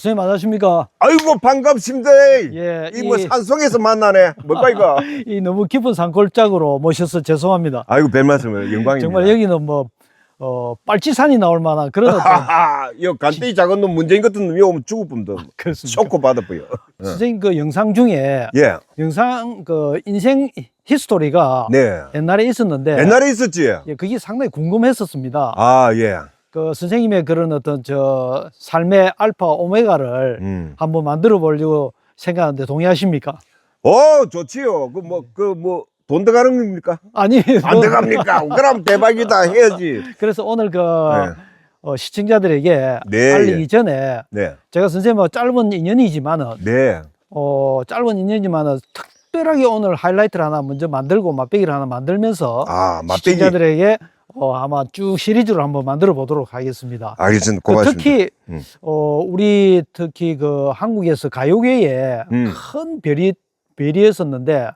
선생님 안녕하십니까? 아이고 반갑습니다. 예, 이 뭐 산속에서 만나네. 뭘까 이거? 이 너무 깊은 산골짜기로 모셔서 죄송합니다. 아이고 별 말씀을 영광입니다. 정말 여기는 뭐 빨치산이 나올 만한 그런 어떤 하하, 이 간대기 작은 놈 문재인 같은 놈이 오면 죽을 뻔도 그렇습니까? 쇼크 받아보여. 선생님 그 영상 중에 예, 영상 그 인생 히스토리가 네. 옛날에 있었는데 옛날에 있었지. 예, 그게 상당히 궁금했었습니다. 아 예. 그 선생님의 그런 어떤 저 삶의 알파 오메가를 한번 만들어 보려고 생각하는데 동의하십니까? 좋지요. 그 뭐 돈 들어가는 겁니까? 아니 안 들어갑니까? 그럼 대박이다 해야지. 그래서 오늘 그 네. 시청자들에게 네, 알리기 예. 전에 네, 제가 선생님하고 짧은 인연이지만은 네. 짧은 인연이지만은 특별하게 오늘 하이라이트를 하나 먼저 만들고 맛배기를 하나 만들면서 아 맛배기. 시청자들에게 아마 쭉 시리즈로 한번 만들어 보도록 하겠습니다. 알겠습니다. 고맙습니다. 특히 우리 특히 그 한국에서 가요계에 큰 별이었었는데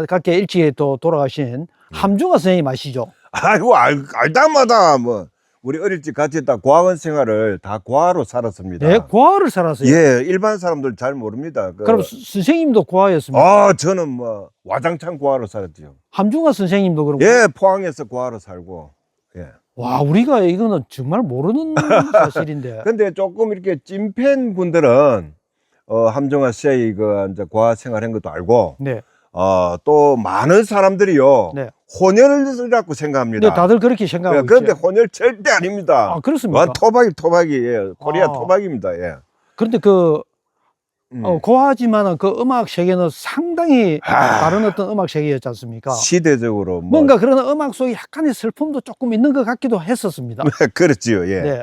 각계 일찍 또 돌아가신 함중화 선생님 아시죠? 아이고 알다마다 뭐 우리 어릴 적 같이 다 고아원 생활을 다 고아로 살았습니다. 네, 고아를 살았어요. 예, 일반 사람들 잘 모릅니다. 그럼 선생님도 고아였습니까? 저는 뭐 와장창 고아로 살았죠. 함중화 선생님도 그럼 예, 포항에서 고아로 살고. 예. 와, 우리가 이거는 정말 모르는 사실인데. 근데 조금 이렇게 찐팬 분들은 함정아 씨의 그 이제 고아 생활한 것도 알고, 네. 또 많은 사람들이요. 네. 혼혈이라고 생각합니다. 네, 다들 그렇게 생각하고 예, 그런데 있죠. 혼혈 절대 아닙니다. 아, 그렇습니까? 완 토박이, 예. 코리아 토박입니다. 예. 그런데 고하지만은 그 음악 세계는 상당히 다른 어떤 음악 세계였지 않습니까? 시대적으로 뭐. 뭔가 그런 음악 속에 약간의 슬픔도 조금 있는 것 같기도 했었습니다. 그렇지요, 예. 네.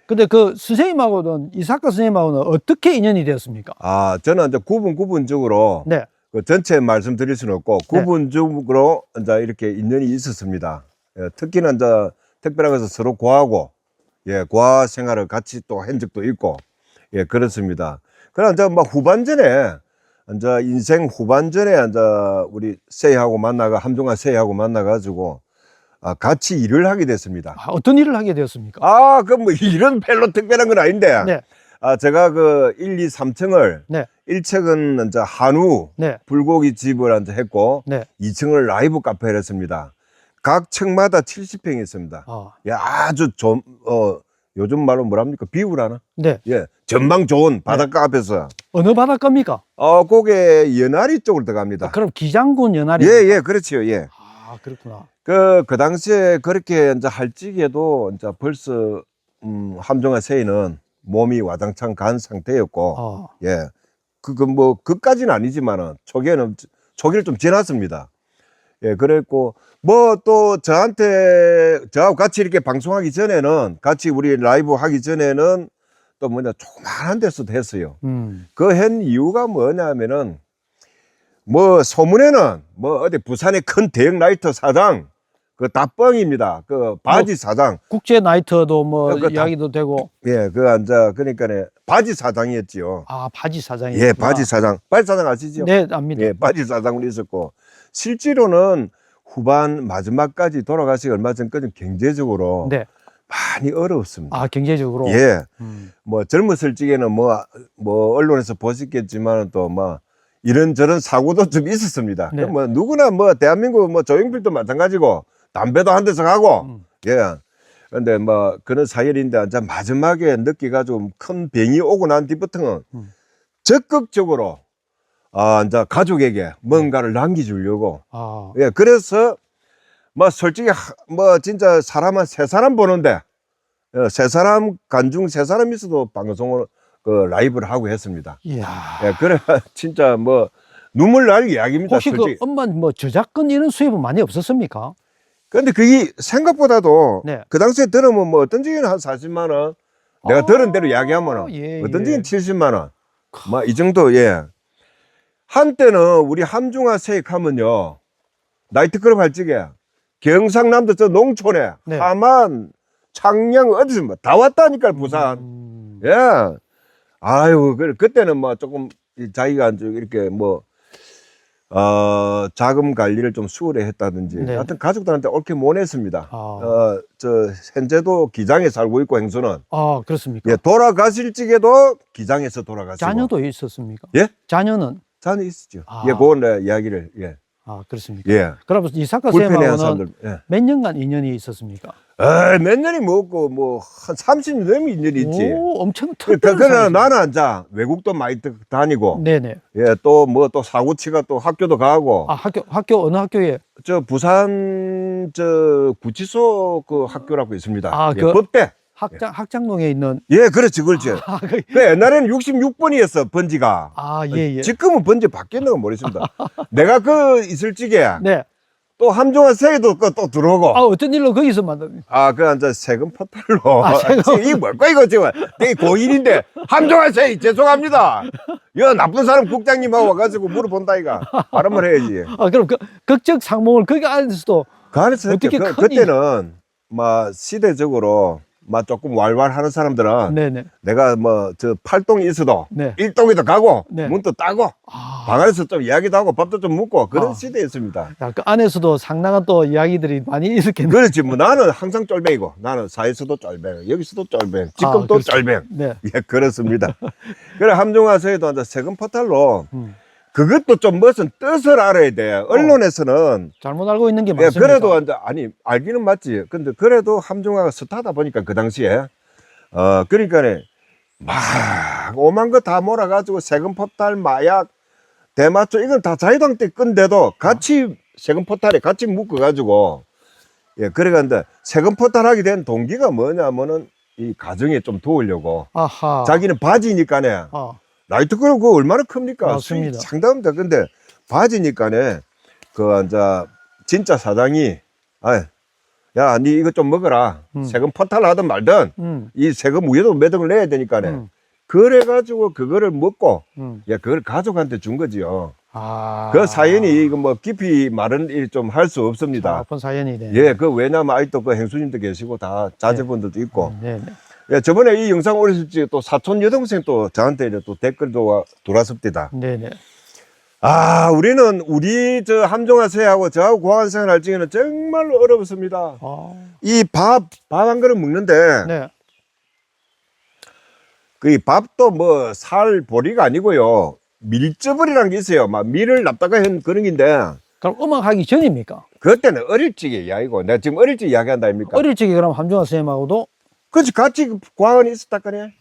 근데 그 선생님하고는 이삭가 선생님하고는 어떻게 인연이 되었습니까? 저는 이제 구분적으로 네. 그 전체 말씀드릴 수는 없고 네. 구분적으로 이제 이렇게 인연이 있었습니다. 예, 특히는 이제 특별하게 해서 서로 고하고 예, 고아 생활을 같이 또 한 적도 있고 예, 그렇습니다. 그러나 이제 막 후반전에 이제 인생 후반전에 이제 우리 세희하고 함중아 세희하고 만나가지고 같이 일을 하게 됐습니다. 어떤 일을 하게 되었습니까? 그 뭐 이런 별로 특별한 건 아닌데. 네. 제가 그 1, 2, 3층을 네. 1층은 이제 한우 네. 불고기 집을 이제 했고 네. 2층을 라이브 카페를 했습니다. 각 층마다 70평이 있습니다. 야, 아주 좀 요즘 말로 뭐랍니까? 비우라나? 네. 예. 전망 좋은 바닷가 앞에서. 어느 바닷가입니까? 그게 연아리 쪽으로 들어갑니다. 그럼 기장군 연아리. 예, 그렇지요. 예. 그렇구나. 그 당시에 그렇게 이제 할 적에도 이제 벌써 함정아 세이는 몸이 와장창 간 상태였고, 예. 뭐, 그까지는 아니지만은, 초기를 좀 지났습니다. 예, 그랬고, 뭐 또 저하고 같이 이렇게 방송하기 전에는, 같이 우리 라이브 하기 전에는 또 조그만한 데서도 했어요. 그 한 이유가 뭐냐면은, 뭐, 소문에는, 뭐, 어디 부산의 큰 대형 라이터 사장, 그 다뻥입니다. 그 바지 사장. 국제 나이트도 뭐 그 이야기도 되고. 예, 그러니까네 바지 사장이었지요. 바지 사장이. 예, 바지 사장. 바지 사장 아시죠? 네, 압니다. 예, 바지 사장으로 있었고 실제로는 후반 마지막까지 돌아가시기 얼마 전까지 경제적으로 네. 많이 어려웠습니다. 경제적으로. 예, 뭐 젊었을 적에는 뭐 언론에서 보셨겠지만 또 뭐 이런저런 사고도 좀 있었습니다. 네. 뭐 누구나 뭐 대한민국 뭐 조용필도 마찬가지고 담배도 한 대서 가고 예. 근데 뭐 그런 사연인데 이제 마지막에 늦기가 좀 큰 병이 오고 난 뒤부터는 적극적으로 이제 가족에게 뭔가를 남겨주려고 예. 그래서 뭐 솔직히 뭐 진짜 사람 세 사람 보는데 세 사람 간중 세 사람 있어도 방송을 그 라이브를 하고 했습니다. 이야. 예. 그래 진짜 뭐 눈물 날 이야기입니다. 혹시 솔직히. 그 엄마 뭐 저작권 이런 수입은 많이 없었습니까? 근데 그게 생각보다도 네. 그 당시에 들으면 뭐 어떤 적에는 한 40만 원, 내가 들은 대로 이야기하면은 예, 어떤 예. 적에는 70만 원, 뭐 이 정도. 예. 한때는 우리 함중아 세익하면요 나이트클럽 할 적에 경상남도 저 농촌에 네. 함안, 창녕 어디서 뭐 다 왔다니까 부산. 예. 아유 그때는 뭐 조금 자기가 이렇게 뭐 자금 관리를 좀 수월히 했다든지 네. 하여튼 가족들한테 옳게 못했습니다. 아, 현재도 기장에 살고 있고 행수는 아 그렇습니까? 예, 돌아가실 적에도 기장에서 돌아가시고 자녀도 있었습니까? 예? 자녀는 자녀 있었죠. 아. 예, 그건 내 이야기를 예. 아 그렇습니까? 예. 그럼 이사카 불편해하는 쌤하고는 사람들. 예. 몇 년간 인연이 있었습니까? 몇 년이 먹고 뭐 한 30년 되면 인연이 있지. 오, 엄청 그러니까 특별한 사람이시네. 나는 이제 외국도 많이 다니고 네네. 예, 또 뭐 또 사고치가 또 학교도 가고 아 학교 어느 학교에? 저 부산 저 구치소 그 학교라고 있습니다. 아, 예, 그- 법대. 학장동에 있는. 예, 그렇지, 그렇지. 아, 그 옛날에는 66번이었어 번지가. 예. 지금은 번지 바뀌었는 건 모르겠습니다. 내가 그 있을 적에 네. 또 함종아 세이도 또 들어오고. 아 어떤 일로 거기서 만났? 그 이제 세금 포탈로. 아, 세금. 이게 뭘까 이거 지금 되게 고인인데 함종아 세이 죄송합니다. 여 나쁜 사람 국장님하고 와가지고 물어본다 이가 발음을 해야지. 아 그럼 극적 상봉을 거기 안에서도 그 안에서 어떻게 그, 큰 그때는 막 시대적으로 막 조금 왈왈하는 사람들은 네네. 내가 뭐 저 팔동이 있어도 네. 일동에도 가고 네. 문도 따고 아, 방 안에서 좀 이야기도 하고 밥도 좀 먹고 그런 아. 시대였습니다. 야, 그 안에서도 상당한 또 이야기들이 많이 있었겠네. 그렇지 뭐 나는 항상 쫄뱅이고 나는 사회에서도 쫄뱅 여기서도 쫄뱅 지금도 그렇죠. 쫄뱅 네. 예 그렇습니다. 그래 함종아서에도 이제 세금 포탈로 음. 그것도 좀 무슨 뜻을 알아야 돼. 언론에서는 잘못 알고 있는 게 예, 많습니다. 그래도 이제 아니 알기는 맞지. 근데 그래도 함종아가 스타다 보니까 그 당시에 그러니까 막 오만 거 다 몰아가지고 세금 포탈 마약 대마초 이건 다 자유당 때 건데도 같이 세금 포탈에 같이 묶어가지고 예 그래가는데 세금 포탈하게 된 동기가 뭐냐면은 이 가정에 좀 도우려고 아하. 자기는 바지니까네 아, 라이트크로 그거 얼마나 큽니까? 맞습니다. 수익 상당합니다. 근데 바지니까네 그 이제 진짜 사장이 야, 니 이거 좀 먹어라. 세금 포탈 하든 말든 이 세금 위에도 몇 억을 내야 되니까네. 그래가지고 그거를 먹고 야 그걸 가족한테 준 거지요. 아. 그 사연이 이거 뭐 깊이 말은 좀 할 수 없습니다. 아픈 사연이네. 예, 그 왜냐면 아직도 그 행수님도 계시고 다 자제분들도 있고. 네네. 예, 저번에 이 영상 올렸을 때 또 사촌 여동생 또 저한테 이제 또 댓글도 들어왔습니다. 네네. 우리 저 함종아 세하고 저하고 고아원 생활할 적에는 정말로 어렵습니다. 아. 이 밥 한 그릇 먹는데 네. 그 밥도 뭐 살 보리가 아니고요. 밀저벌이라는 게 있어요. 막 밀을 납다가 한 그런 게인데 그럼 음악 하기 전입니까? 그때는 어릴 적의 이야기고 내가 지금 어릴 적 이야기한다 아닙니까? 어릴 적에 그럼 함종아 쌤하고도 그렇지 같이 고아원에 있었다 거네.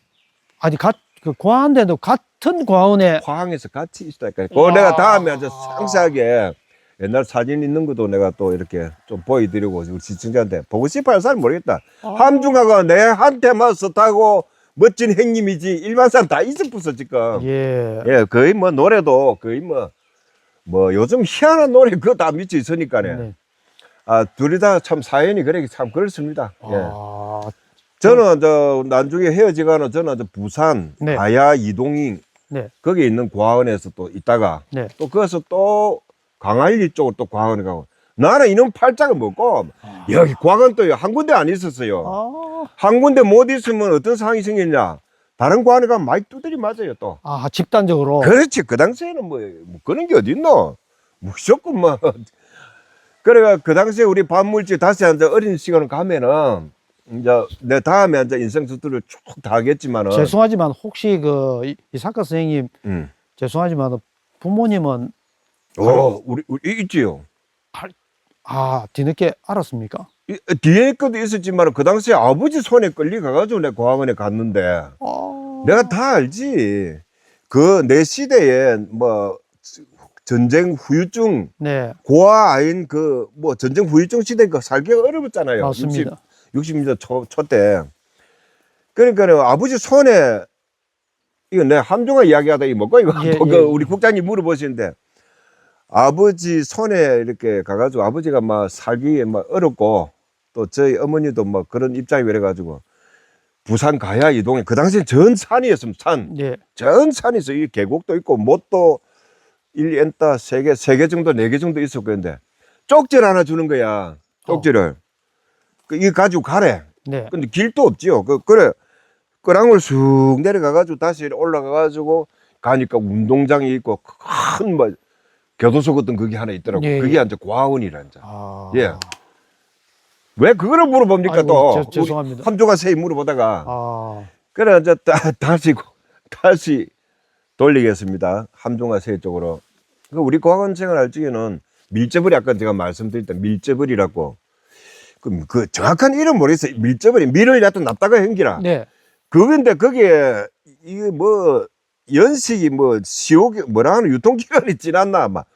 아니 그 고아원데도 같은 고아원에 화항에서 같이 있었다. 그거 내가 다음에 아주 상세하게 옛날 사진 있는 것도 내가 또 이렇게 좀 보여드리고 우리 시청자한테 보고 싶어 할 사람 모르겠다. 함중아가 내한테만 썼다고 멋진 행님이지 일반 사람 다 잊어버렸어 지금. 예. 예, 거의 뭐 노래도 거의 뭐 요즘 희한한 노래 그거 다 미쳐 있으니까네. 네. 둘이 다 참 사연이 그래 참 그렇습니다. 예. 아. 저는 저 나중에 헤어지가는 저는 저 부산 네. 가야 이동인 네. 거기 있는 고아원에서 또 있다가 네. 또 거기서 또 강할리 쪽으로 또 고아원에 가고 나는 이놈 팔자가 뭐고 여기 고아원 또 한 군데 안 있었어요. 아. 한 군데 못 있으면 어떤 상황이 생기냐 다른 고아원에 가면 많이 두드리 맞아요 또. 아, 집단적으로. 그렇지 그 당시에는 뭐 그런 게 어딨노 무조건 뭐 그래가 그 당시에 우리 반물질 다시 이제 어린 시간을 가면은 이제 내 다음에 이제 인생 수들을 쭉 다 하겠지만은 죄송하지만 혹시 그 이사카 선생님 죄송하지만 부모님은 우리 있지요. 뒤늦게 알았습니까? 뒤에 것도 있었지만 그 당시에 아버지 손에 끌려가가지고 내 고아원에 갔는데 내가 다 알지. 그 내 시대에 뭐 전쟁 후유증 네. 고아 아인 그 뭐 전쟁 후유증 시대 그 살기가 어려웠잖아요. 맞습니다. 60년대 초 때. 그러니까 아버지 손에 이거 내 함종아 이야기하다 이거 뭐고 이거 예, 그 예. 우리 국장님 물어보시는데 아버지 손에 이렇게 가가지고 아버지가 막 살기에 막 어렵고 또 저희 어머니도 뭐 그런 입장이 그래가지고 부산 가야 이동에 그 당시엔 전 산이었으면 산. 예. 전 산에서 이 계곡도 있고 못도 1엔따 3개 정도 4개 정도 있었고 그런데 쪽지를 하나 주는 거야. 쪽지를. 이거 가지고 가래. 네. 근데 길도 없지요. 그래. 끄랑을 쑥 내려가가지고 다시 올라가가지고 가니까 운동장이 있고 큰 뭐 교도소 같은 그게 하나 있더라고. 예, 그게 예. 이제 고아원이라 이제. 아. 예. 왜 그거를 물어봅니까 아이고, 또? 죄송합니다. 함종아 세이 물어보다가. 아. 그래 이제 다시 돌리겠습니다. 함종아 세이 쪽으로. 우리 고아원 생활할 적에는 밀접벌이 아까 제가 말씀드렸던 밀접벌이라고. 그 정확한 이름 모르겠어요. 밀접벌이 밀을 갖다 납다가 행기라. 네. 그건데 거기에 이게 뭐 연식이 뭐 시옥이 뭐라 하는 유통기간이 지났나 막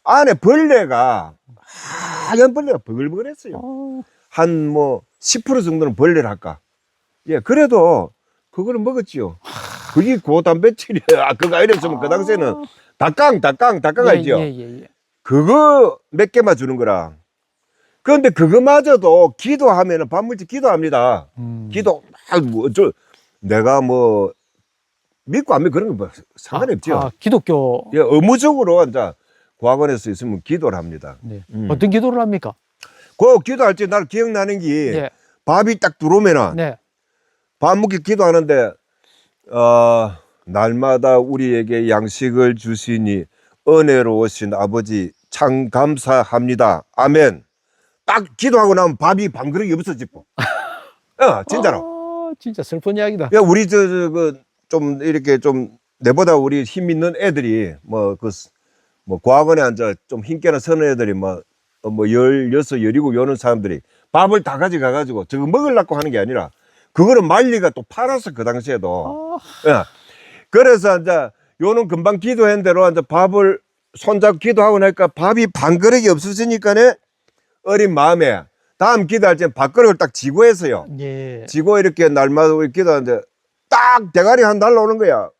안에 벌레가 하얀 벌레가 버글버글했어요. 한 뭐 10% 정도는 벌레를 할까. 예, 그래도 그거를 먹었지요. 그게 고단백질이야. 그거 이랬으면 그 당시에는 닭강 알죠? 예. 그거 몇 개만 주는 거라. 그런데 그거마저도 기도하면은 반물질 기도합니다. 기도 내가 뭐 믿고 안 믿고 그런 거 상관이 없죠. 기독교. 예, 의무적으로 이제 고학원에서 있으면 기도를 합니다. 네. 어떤 기도를 합니까? 그 기도할 때 나를 기억나는 게 네. 밥이 딱 들어오면은 네. 밥 먹기 기도하는데 날마다 우리에게 양식을 주시니 은혜로우신 아버지 참 감사합니다. 아멘. 딱 기도하고 나면 밥이 반 그릇이 없어지고. 진짜로. 진짜 슬픈 이야기다. 야, 우리 좀 이렇게 좀 내보다 우리 힘 있는 애들이 뭐 고학원에 앉아 좀 힘께나 서는 애들이 뭐 16, 17 요는 사람들이 밥을 다 가져가가지고 저거 먹으려고 하는 게 아니라 그거는 말리가 또 팔았어 그 당시에도. 야, 그래서 이제 요는 금방 기도한 대로 이제 밥을 손잡고 기도하고 나니까 밥이 반 그릇이 없어지니까네 어린 마음에 다음 기도할 때 밥그릇을 딱 쥐고 했어요. 예. 쥐고 이렇게 날마다 우리 기도하는데 딱 대가리 한 날라오는 거야.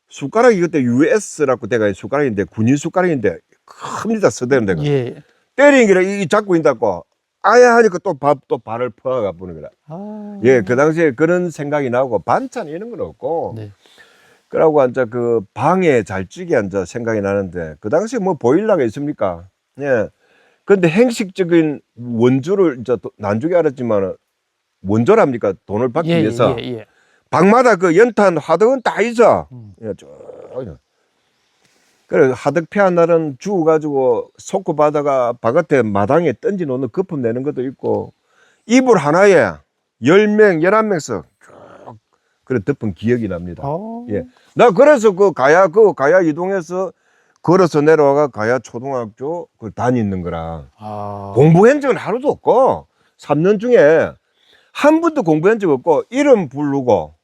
숟가락이 그때 US라고 대가리 숟가락인데 군인 숟가락인데 큽니다. 서대는 데가. 예. 때리는 게 이 잡고 있다고 아야 하니까 또 발을 퍼가 보는 거라. 예, 그 당시에 그런 생각이 나고 반찬 이런 건 없고. 네. 그러고 앉아 그 방에 잘 찌게 앉아 생각이 나는데 그 당시에 뭐 보일러가 있습니까? 예. 근데 행식적인 원조를 이제 나중에 알았지만 원조랍니까? 돈을 받기 위해서. 예. 방마다 그 연탄 화덕은 다 있어. 예, 쭉. 그래 하덕 피한 날은 주워가지고 속고 바다가 바깥에 마당에 던지 놓는 거품 내는 것도 있고 이불 하나에 10명, 11명씩 쭉 그래 덮은 기억이 납니다. 예. 나 그래서 그 가야 이동해서 걸어서 내려와가 가야 초등학교 그걸 다니는 거라. 공부한 적은 하루도 없고 3년 중에 한 번도 공부한 적 없고 이름 부르고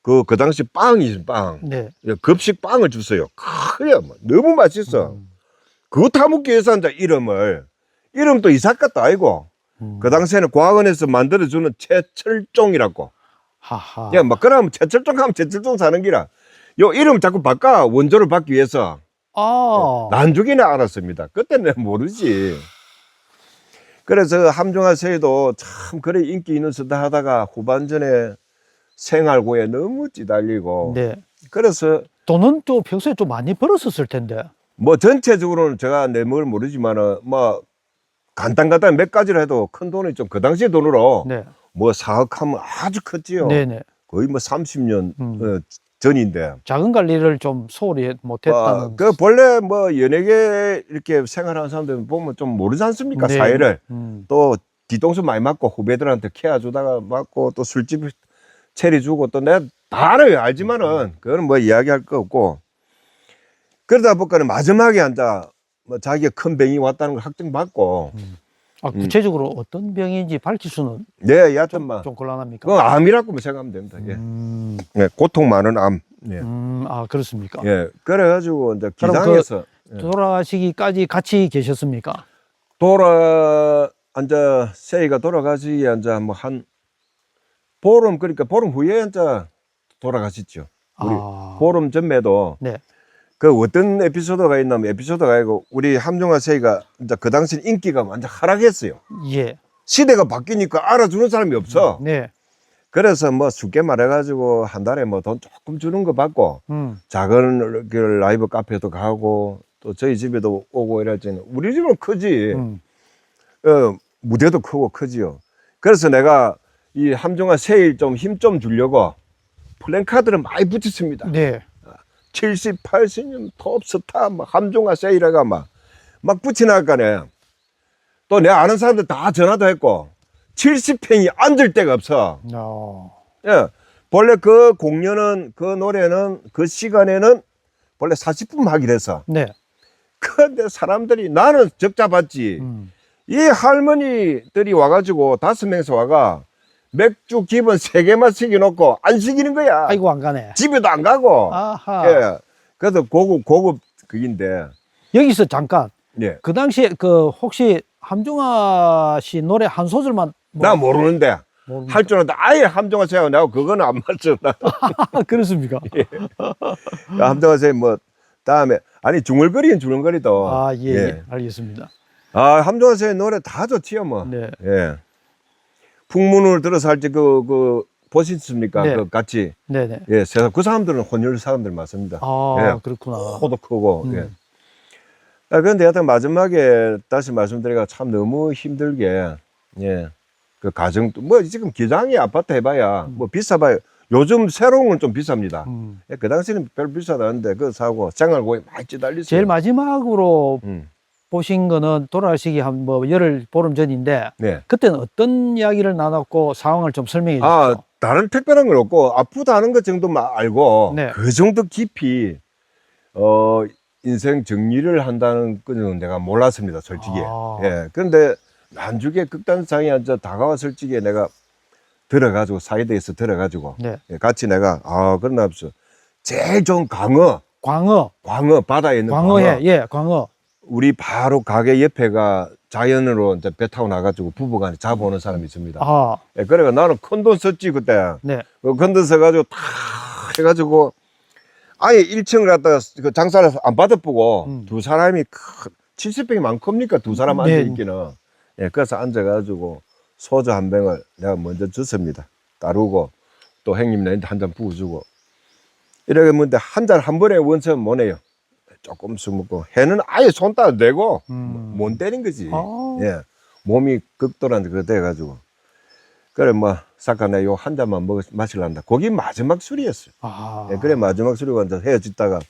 그 당시 빵이 빵. 네. 급식 빵을 줬어요. 그래, 뭐, 너무 맛있어. 그거 타먹기 위해서 이제 이름도 이삭 것도 아니고, 그 당시에는 과학원에서 만들어주는 최철종이라고. 하하. 야, 막, 그러면 최철종 하면 최철종 사는 기라. 요 이름 자꾸 바꿔, 원조를 받기 위해서. 난중에는 알았습니다. 그때는 모르지. 그래서 함종아 세이도 참, 그래, 인기 있는 서다 하다가 후반전에 생활고에 너무 찌달리고. 네. 그래서 돈은 또 평소에 좀 많이 벌었었을 텐데. 뭐 전체적으로는 제가 내목을 모르지만은 뭐 간단 몇 가지를 해도 큰 돈이 좀 그 당시 돈으로 네. 뭐 사억하면 아주 컸지요. 네네. 거의 뭐 30년 전인데. 자금 관리를 좀 소홀히 못했다는. 그 본래 뭐 연예계 이렇게 생활하는 사람들 보면 좀 모르지 않습니까? 네. 사회를. 또 뒤통수 많이 맞고 후배들한테 케어 주다가 맞고 또 술집 체리 주고 또 내가 다 알아요. 알지만은 그거는 뭐 이야기할 거 없고 그러다 보니까 마지막에 앉아 뭐 자기가 큰 병이 왔다는 걸 확정받고 구체적으로 어떤 병인지 밝힐 수는 네, 여하튼 뭐 좀 곤란합니까? 그건 암이라고 생각하면 됩니다. 예. 네, 고통 많은 암. 예. 그렇습니까? 예. 그래가지고 이제 그럼 기상에서 돌아가시기까지 같이 계셨습니까? 세이가 돌아가시기 뭐 한 보름 그러니까 보름 후에 이제 돌아가셨죠. 우리 보름 전에도 네. 그 어떤 에피소드가 있냐면 에피소드가 아니고 우리 함종아 세이가 이제 그 당시 인기가 완전 하락했어요. 예. 시대가 바뀌니까 알아주는 사람이 없어. 네. 그래서 뭐 쉽게 말해가지고 한 달에 뭐 돈 조금 주는 거 받고 작은 그 라이브 카페도 가고 또 저희 집에도 오고 이랬지. 우리 집은 크지. 무대도 크고 크지요. 그래서 내가 이 함종아 세일 좀 힘 좀 주려고 플랜카드를 많이 붙였습니다. 네. 70, 80년 톱스타 막 함종아 세이라가 막 붙이나가네. 또 내 아는 사람들 다 전화도 했고 70평이 앉을 데가 없어. 예. 본래 그 공연은 그 노래는 그 시간에는 원래 40분 하기로 했어. 네. 근데 사람들이 나는 적자 받지. 이 할머니들이 와가지고 5명에서 와가 맥주 기본 3개만 시켜놓고 안 시키는 거야. 아이고 안 가네. 집에도 안 가고. 아하. 예. 그래서 고급 그인데. 여기서 잠깐. 예. 그 당시에 그 혹시 함중아 씨 노래 한 소절만 나 모르는데. 할 줄 알았는데 아예 함정화 씨하고 내가 그거는 안 맞췄나. 그렇습니까? 예. 함정화 씨 뭐 다음에 아니 중얼거리도. 아, 예, 예. 알겠습니다. 아, 함정화 씨의 노래 다 좋지요, 뭐. 네. 예. 풍문을 들어서 할 때 보셨습니까? 네. 그 같이. 네네. 예, 그 사람들은 혼혈 사람들 맞습니다. 아, 예. 그렇구나. 코도 크고. 예. 아, 그런데 하여튼 마지막에 다시 말씀드리기가 참 너무 힘들게, 예. 그 가정도, 뭐 지금 기장이 아파트 해봐야 뭐 비싸봐요. 요즘 새로운 건 좀 비쌉니다. 예, 그 당시에는 별로 비싸지 않은데 그거 사고 생활고에 많이 찌달렸어요. 제일 마지막으로 보신 거는 돌아가시기 한 뭐 열흘 보름 전인데 네. 그때는 어떤 이야기를 나눴고 상황을 좀 설명해 주시죠. 아, 다른 특별한 건 없고 아프다는 것 정도만 알고 네. 그 정도 깊이 인생 정리를 한다는 거는 내가 몰랐습니다, 솔직히. 아. 예. 그런데 나중에 극단상에 앉아 다가왔을 적에 내가 들어가지고 사이드에서 들어가지고 네. 예, 같이 내가 그러나 없어. 제일 좋은 광어 바다에 있는 광어회, 예, 광어. 우리 바로 가게 옆에가 자연으로 이제 배 타고 나가지고 부부간에 잡아오는 사람이 있습니다. 아, 예, 그래가 나는 큰 돈 썼지 그때. 네. 큰 돈 써가지고 탁 해가지고 아예 1층을 갖다가 그 장사를 안 받아보고 두 사람이 70평이 많습니까? 두 사람 네. 앉아있기는. 예, 그래서 앉아가지고 소주 한 병을 내가 먼저 줬습니다. 따르고 또 형님 나한테 한 잔 부어주고 이렇게 했는데 한 잔 한 번에 원천 못 내요. 조금씩 먹고 해는 아예 손 따로 대고 못 때린 거지. 아. 예, 몸이 극도란 그거 돼가지고 그래 뭐 사카네 요 한 잔만 마실란다. 거기 마지막 술이었어요. 아. 예, 그래 마지막 술이고 이제 헤어졌다가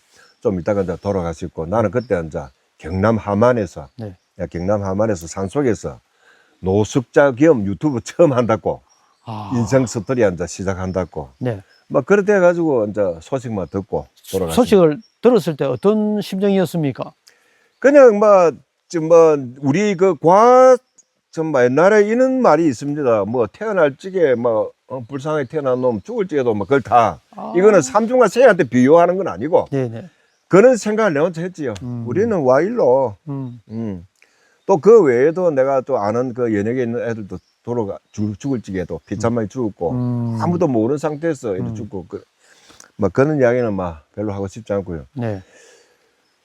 좀 있다가 이제 돌아가셨고 나는 그때 이제 경남 함안에서 네. 경남 함안에서 산속에서 노숙자 겸 유튜브 처음 한다고 인생 스토리 이제 시작한다고. 네. 막 그렇게 해가지고 이제 소식만 듣고 돌아갔어요. 소식을 들었을 때 어떤 심정이었습니까? 그냥 우리 좀 옛날에 이런 말이 있습니다. 뭐 태어날 적에 불쌍하게 태어난 놈 죽을 적에도 뭐 그걸 다 이거는 삼중과 세한테 비유하는 건 아니고 네네. 그런 생각을 내가 먼저 했지요. 우리는 와일로 또 그 외에도 내가 또 아는 그 연예계 있는 애들도 죽을 적에도 비참하게 죽었고 아무도 모르는 상태에서 이렇게 죽고 그런 이야기는 별로 하고 싶지 않고요. 네.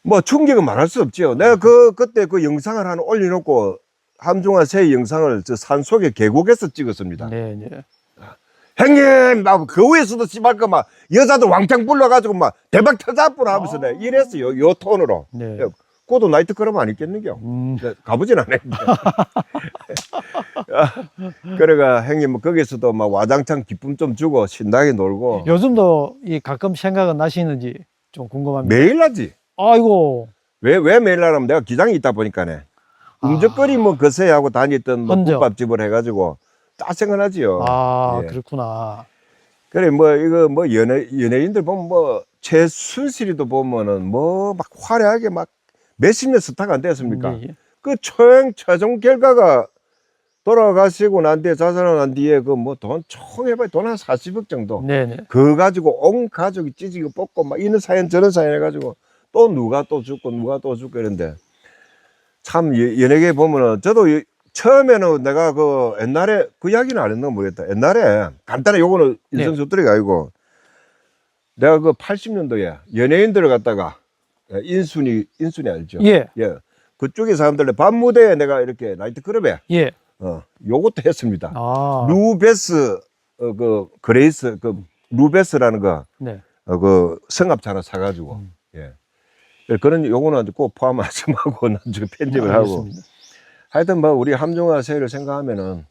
뭐 충격은 말할 수 없지요. 내가 그때 그 영상을 하나 올려놓고 함중아 새 영상을 저 산속의 계곡에서 찍었습니다. 네네. 형님, 나 그 위에서도 씨발 여자들 왕창 불러가지고 대박 터자뿌라 하면서 내가 이랬어요. 요 톤으로. 네. 그것도 나이트클럽 안 있겠는겨. 가보진 않았는데. 그래가 형님 거기서도 와장창 기쁨 좀 주고 신나게 놀고. 요즘도 가끔 생각은 나시는지 좀 궁금합니다. 매일 나지. 아이고. 왜 매일 나라면 내가 기장이 있다 보니까네. 음적거리 거세하고 다녔던 국밥집을 해가지고 짜증은 하지요. 예. 그렇구나. 그래 이거 연예인들 보면 최순실이도 보면은 막 화려하게 몇십 년 스타가 안 됐습니까? 예. 그 최종 결과가 돌아가시고 난 뒤에 자살하고 난 뒤에 돈 총 해봐야 돈 한 40억 정도. 네네. 그거 가지고 온 가족이 찢어지고 뽑고 이런 사연 저런 사연 해가지고 또 누가 또 죽고 이런데 참 연예계 보면은 저도 처음에는 내가 옛날에 그 이야기는 안 했나 모르겠다. 옛날에 간단히 요거는 인생 스토리가 아니고 내가 80년도에 연예인들을 갖다가 인순이 알죠? 예. 예. 그쪽의 사람들의 밤무대에 내가 이렇게 나이트클럽에 예. 요것도 했습니다. 루베스 그레이스 루베스라는 네. 성합차 하나 사가지고 예. 그런 요거는 꼭 포함 말씀하고 나중에 편집을 하고 하여튼 우리 함중아 세를 생각하면은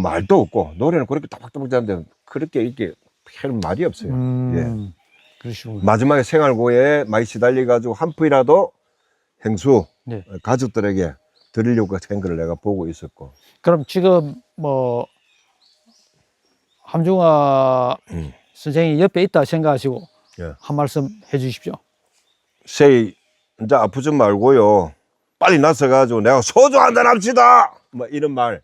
말도 없고 노래는 그렇게 따박따박 자는데 그렇게 이렇게 할 말이 없어요. 예. 그러시군요. 마지막에 생활고에 많이 시달려 가지고 한 푼이라도 행수 네. 가족들에게 드리려고 한 거를 내가 보고 있었고. 그럼 지금 뭐 함중아 선생이 옆에 있다 생각하시고 예. 한 말씀 해주십시오. 세이 이제 아프지 말고요. 빨리 나서 가지고 내가 소주 한잔 합시다. 뭐 이런 말.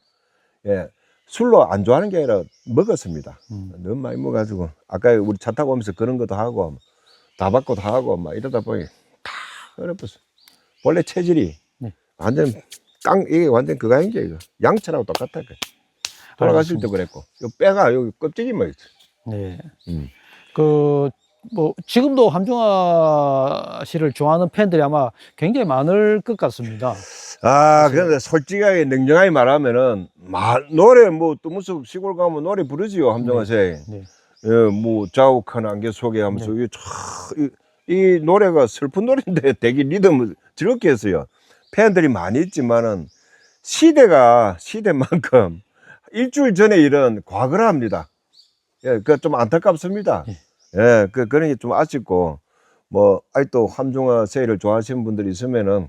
예. 술로 안 좋아하는 게 아니라 먹었습니다. 너무 많이 먹어가지고 아까 우리 차 타고 오면서 그런 것도 하고 다 받고도 하고 막 이러다 보니 다 어렵었어. 원래 체질이 네. 완전 이게 완전 그거 아닌 게 이거 양처럼 똑같아. 돌아가실 때 그랬고 요 뼈가 여기 껍질이만 있어. 네. 음. 그 뭐 지금도 함중아 씨를 좋아하는 팬들이 아마 굉장히 많을 것 같습니다. 아, 그런데 솔직하게 냉정하게 말하면은 노래 뭐 또 무슨 시골 가면 노래 부르지요 함정아 씨. 네. 예, 뭐 자욱한 안개 속에 하면서 이 노래가 슬픈 노래인데 되게 리듬을 즐겁게 했어요. 팬들이 많이 있지만은 시대만큼 일주일 전에 일은 과거라 합니다. 예, 그 좀 안타깝습니다. 예, 그런 게 좀 아쉽고 뭐 아직도 함중아 세이를 좋아하시는 분들이 있으면은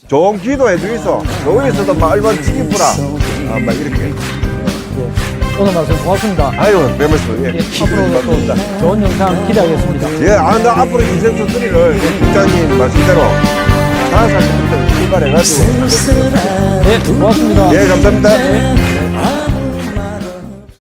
좋은 기도해 주이소. 여기서도 막 일반 튀기뿌라. 아, 막 이렇게. 오늘 말씀 고맙습니다. 아유, 별 말씀. 예, 앞으로도 또 좋은 영상 기대하겠습니다. 예, 나 앞으로 인생 스토리를 국장님 말씀대로 자살부터 출발해가지고. 네, 고맙습니다. 예, 감사합니다.